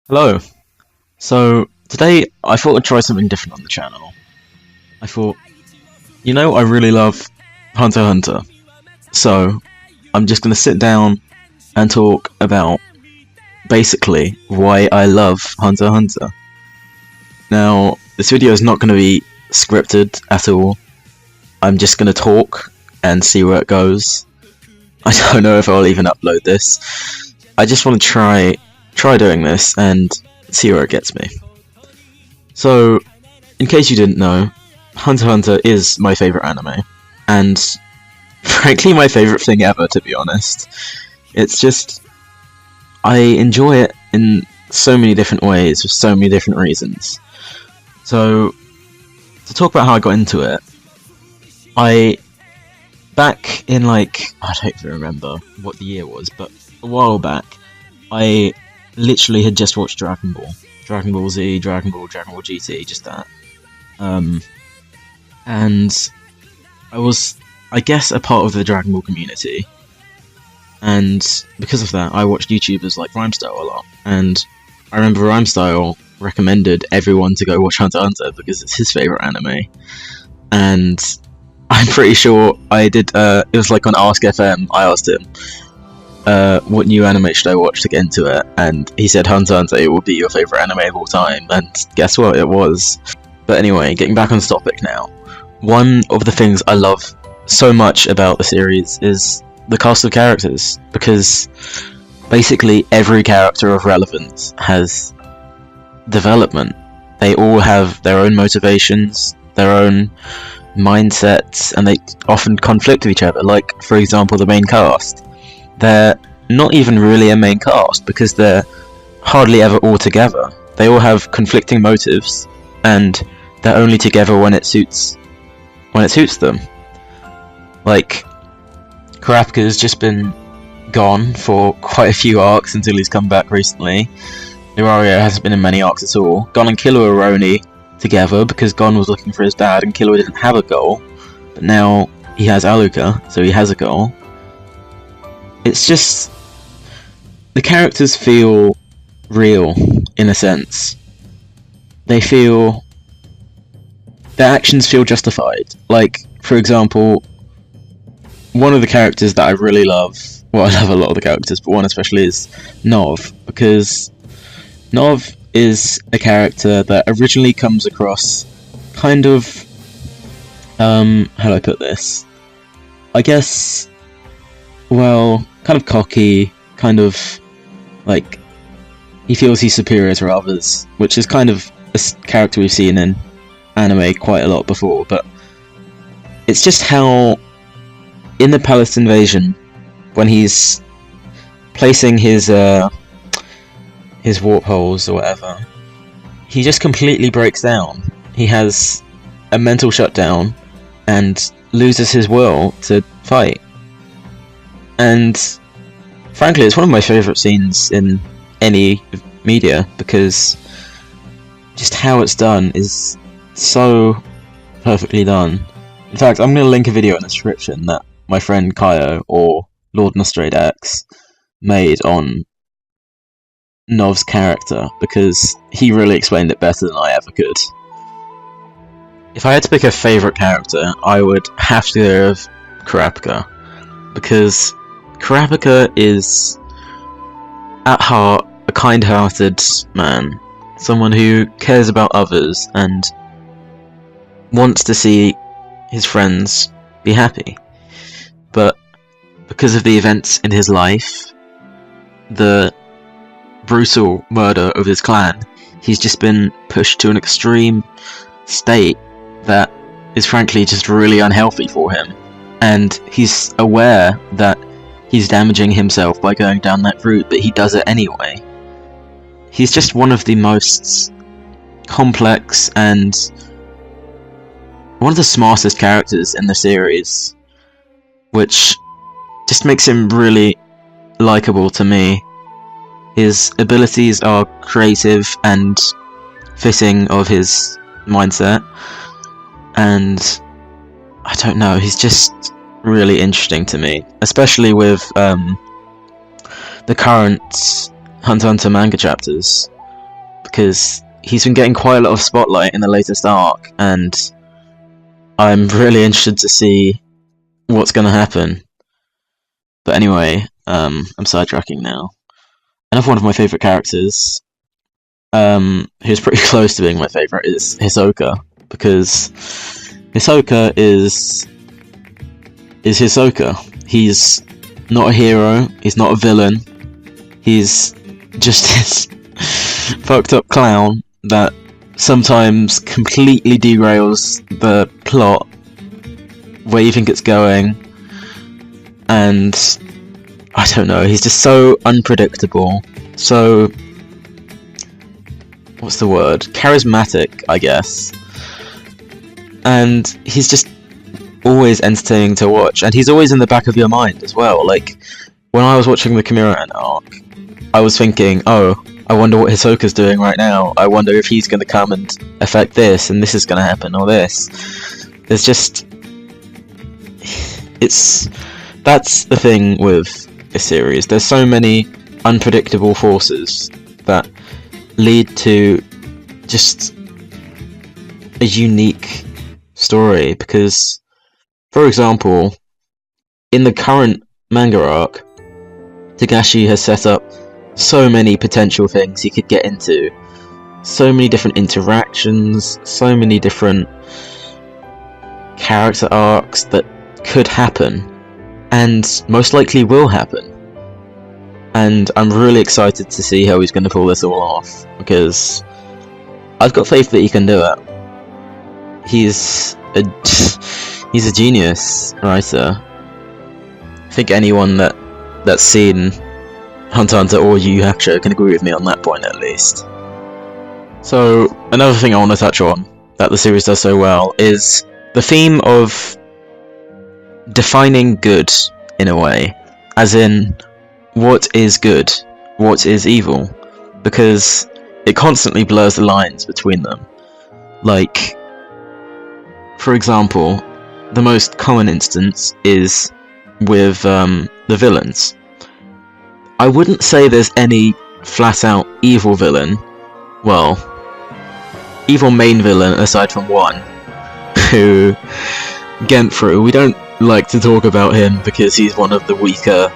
Hello. So today I thought I'd try something different on the channel. I thought, I really love Hunter x Hunter. So I'm just gonna sit down and talk about basically why I love Hunter x Hunter. Now, this video is not gonna be scripted at all. I'm just gonna talk and see where it goes. I don't know if I'll even upload this. I just want to try doing this and see where it gets me. So, in case you didn't know, Hunter x Hunter is my favourite anime, and frankly my favourite thing ever, to be honest. It's just, I enjoy it in so many different ways, for so many different reasons. So, to talk about how I got into it, back in I don't even remember what the year was, but a while back, I literally had just watched Dragon Ball. Dragon Ball Z, Dragon Ball GT, just that. And I was, I guess, a part of the Dragon Ball community. And because of that, I watched YouTubers like Rhymestyle a lot. And I remember Rhymestyle recommended everyone to go watch Hunter x Hunter because it's his favourite anime. And I'm pretty sure I did, it was like on Ask FM, I asked him, what new anime should I watch to get into it? And he said Hunter x Hunter, it will be your favourite anime of all time, and guess what, it was. But anyway, getting back on the topic now. One of the things I love so much about the series is the cast of characters, because basically every character of relevance has development. They all have their own motivations, their own mindsets, and they often conflict with each other. Like, for example, the main cast. They're not even really a main cast because they're hardly ever all together. They all have conflicting motives, and they're only together when it suits them. Like, Kurapika's just been gone for quite a few arcs until he's come back recently. Urario hasn't been in many arcs at all. Gon and Killua are only together because Gon was looking for his dad and Killua didn't have a goal, but now he has Aluka, so he has a goal. It's just, the characters feel real, in a sense. Their actions feel justified. Like, for example, one of the characters that I really love, well, I love a lot of the characters, but one especially is Nov, because Nov is a character that originally comes across kind of, how do I put this? I guess, well, kind of cocky, kind of, like, he feels he's superior to others, which is kind of a character we've seen in anime quite a lot before, but it's just how, in the Palace Invasion, when he's placing his warp holes or whatever, he just completely breaks down. He has a mental shutdown and loses his will to fight. And frankly, it's one of my favourite scenes in any media, because just how it's done is so perfectly done. In fact, I'm going to link a video in the description that my friend Kaio, or Lord Nostradax, made on Nov's character, because he really explained it better than I ever could. If I had to pick a favourite character, I would have to go with Kurapika, because Kurapika is, at heart, a kind-hearted man. Someone who cares about others and wants to see his friends be happy. But because of the events in his life, the brutal murder of his clan, he's just been pushed to an extreme state that is frankly just really unhealthy for him. And he's aware that he's damaging himself by going down that route, but he does it anyway. He's just one of the most complex and one of the smartest characters in the series, which just makes him really likable to me. His abilities are creative and fitting of his mindset, and I don't know, he's just really interesting to me, especially with the current Hunter x Hunter manga chapters. because he's been getting quite a lot of spotlight in the latest arc, and I'm really interested to see what's going to happen. But anyway, I'm sidetracking now. Another one of my favourite characters, who's pretty close to being my favourite, is Hisoka, because Hisoka is Hisoka. He's not a hero, he's not a villain, he's just this fucked up clown that sometimes completely derails the plot where you think it's going, and I don't know, he's just so unpredictable, so, what's the word, charismatic, I guess, and he's just always entertaining to watch, and he's always in the back of your mind as well. Like, when I was watching the Chimera arc, I was thinking, oh, I wonder what Hisoka's doing right now, I wonder if he's going to come and affect this, and this is going to happen, or this. There's just... That's the thing with this series, there's so many unpredictable forces that lead to just a unique story, because, for example, in the current manga arc, Togashi has set up so many potential things he could get into, so many different interactions, so many different character arcs that could happen, and most likely will happen. And I'm really excited to see how he's going to pull this all off, because I've got faith that he can do it. He's a genius writer. I think anyone that's seen Hunter x Hunter or Yu Yu Hakusho can agree with me on that point, at least. So, another thing I want to touch on that the series does so well is the theme of defining good, in a way. As in, what is good? What is evil? Because it constantly blurs the lines between them. Like, for example, the most common instance is with the villains. I wouldn't say there's any flat-out evil villain. Well, evil main villain aside from one, who, Genfru, we don't like to talk about him because he's one of the weaker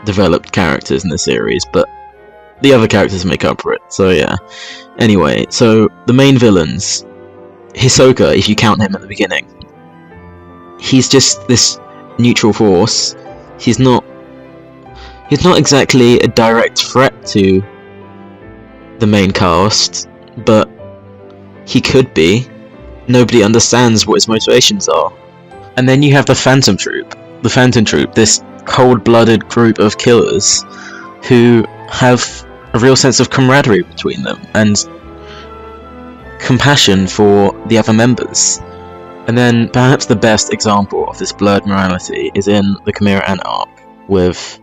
developed characters in the series, but the other characters make up for it, so yeah. Anyway, so the main villains, Hisoka, if you count him at the beginning, he's just this neutral force. He's not exactly a direct threat to the main cast, but he could be. Nobody understands what his motivations are. And then you have the Phantom Troop. The Phantom Troop, this cold-blooded group of killers who have a real sense of camaraderie between them and compassion for the other members. And then perhaps the best example of this blurred morality is in the Chimera Ant arc with,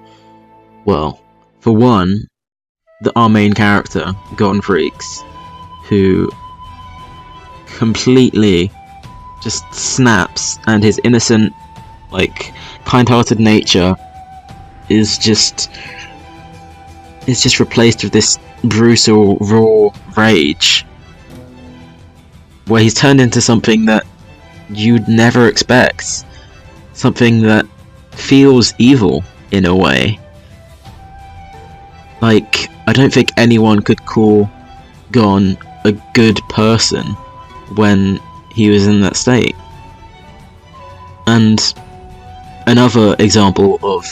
well, for one, our main character, Golden Freaks, who completely just snaps, and his innocent, like, kind-hearted nature is just replaced with this brutal, raw rage, where he's turned into something that you'd never expect, something that feels evil in a way. Like, I don't think anyone could call Gon a good person when he was in that state. And another example of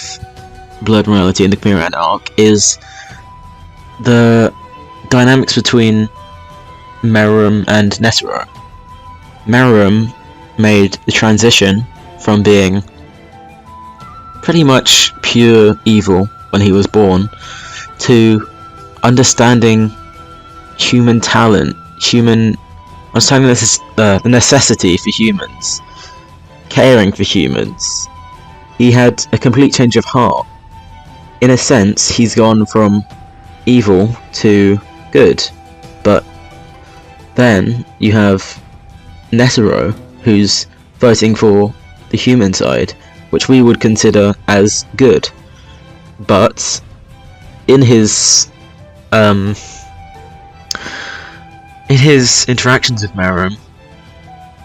blurred morality in the Chimera Ant arc is the dynamics between Meruem and Netero. Meruem made the transition from being pretty much pure evil when he was born to understanding human talent, understanding the necessity for humans, caring for humans. He had a complete change of heart. In a sense, he's gone from evil to good. But then you have Netero, who's fighting for the human side, which we would consider as good. But in his in his interactions with Meruem,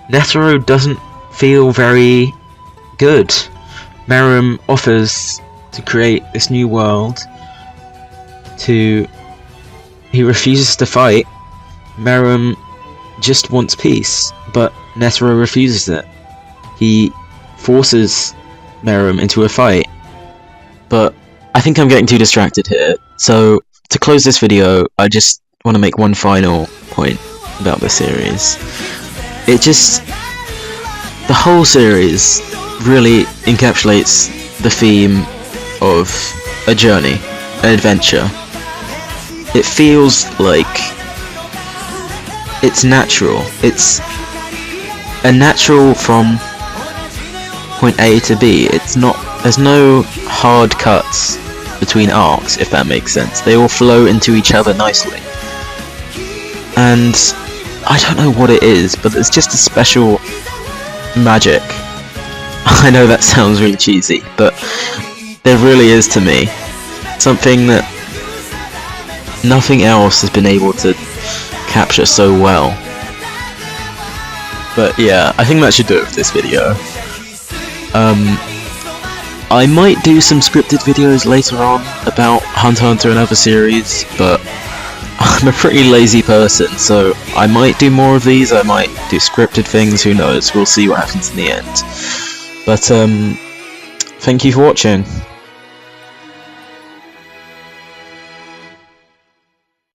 Netero doesn't feel very good. Meruem offers to create this new world. He refuses to fight. Meruem just wants peace, but Netero refuses it. He forces Meruem into a fight. But I think I'm getting too distracted here, so to close this video, I just want to make one final point about this series. The whole series really encapsulates the theme of a journey, an adventure. It feels like it's natural. It's a natural from point A to B. There's no hard cuts between arcs, if that makes sense. They all flow into each other nicely. And I don't know what it is, but it's just a special magic. I know that sounds really cheesy, but there really is to me. Something that nothing else has been able to capture so well. But yeah, I think that should do it for this video. I might do some scripted videos later on about Hunter x Hunter and other series, but I'm a pretty lazy person, so I might do more of these, I might do scripted things, who knows, we'll see what happens in the end. But thank you for watching.